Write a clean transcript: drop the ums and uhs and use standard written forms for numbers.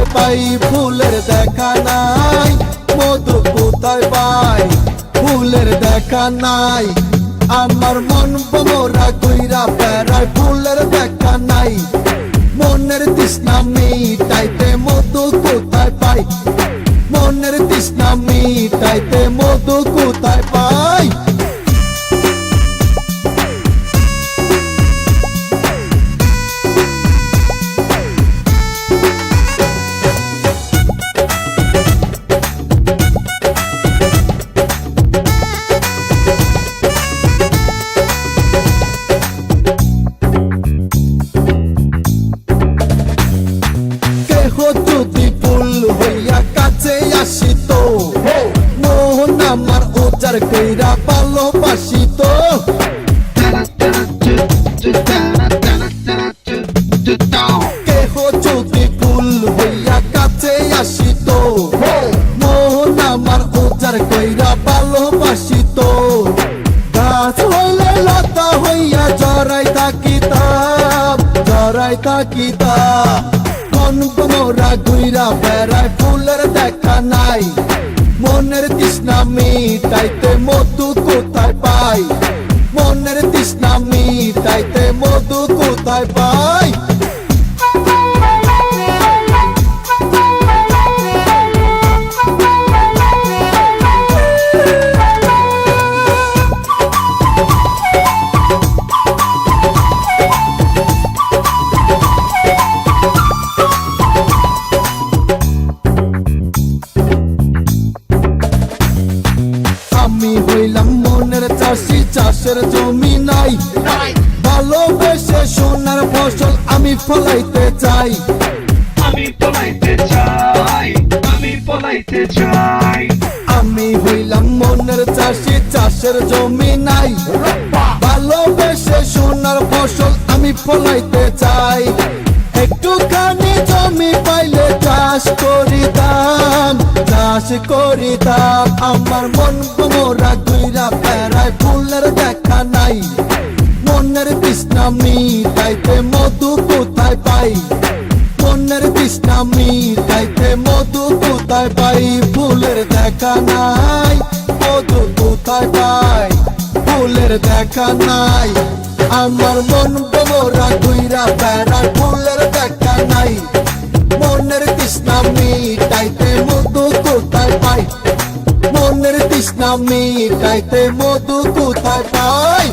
কোথায় পাই ফুলের দেখা নাই, মধু কোথায় পাই ফুলের দেখা নাই। আমার মন ভোমরা কইরা বেড়ায় ফুলের দেখা নাই, মনের তৃষ্ণা মিটাইতে মধু কোথায় পাই, মনের তৃষ্ণা মিটাইতে মধু কোথায় পাই। যদি ফুল হইয়া কাছে আসিত, মোহন আমার উজাড় কইরা ভালোবাসিত। কেহ যদি ফুল হইয়া কাছে আসিত, মোহন আমার উজাড় কইরা ভালোবাসিত। গাছ হইলে লতা হইয়া জড়াই থাকিতাম, জড়াই থাকিতাম। মন ভোমরা ঘুইরা বেড়ায় ফুলের দেখা নাই, মনের তৃষ্ণা মিটাইতে মধু কোথায় পাই, মনের তৃষ্ণা মিটাইতে মধু কোথায় পাই। আমি হইলাম মনের চাষি, চাষের জমি নাই, ভালোবেসে সোনার ফসল আমি ফলাইতে চাই, আমি ফলাইতে চাই, আমি ফলাইতে চাই। আমি হইলাম মনের চাষি, চাষের জমি নাই, ভালোবেসে সোনার ফসল আমি ফলাইতে চাই। একটুখানি জমি পাইলে চাষ করিতাম, চাষ করিতাম। আমার মন ভোমরা ঘুইরা বেড়ায় ফুলের দেখা নাই, মনের তৃষ্ণা মিটাইতে মধু কোথায় পাই, মনের তৃষ্ণা মিটাইতে মধু কোথায় পাই। ফুলের দেখা নাই, মধু কোথায় পাই, ফুলের দেখা নাই। আমার মন ভোমরা ঘুইরা বেড়ায় ফুলের দেখা নাই, মনের তৃষ্ণা মিটাইতে মধু কোথায় পাই, মনের তৃষ্ণা মিটাইতে মধু কোথায় পাই।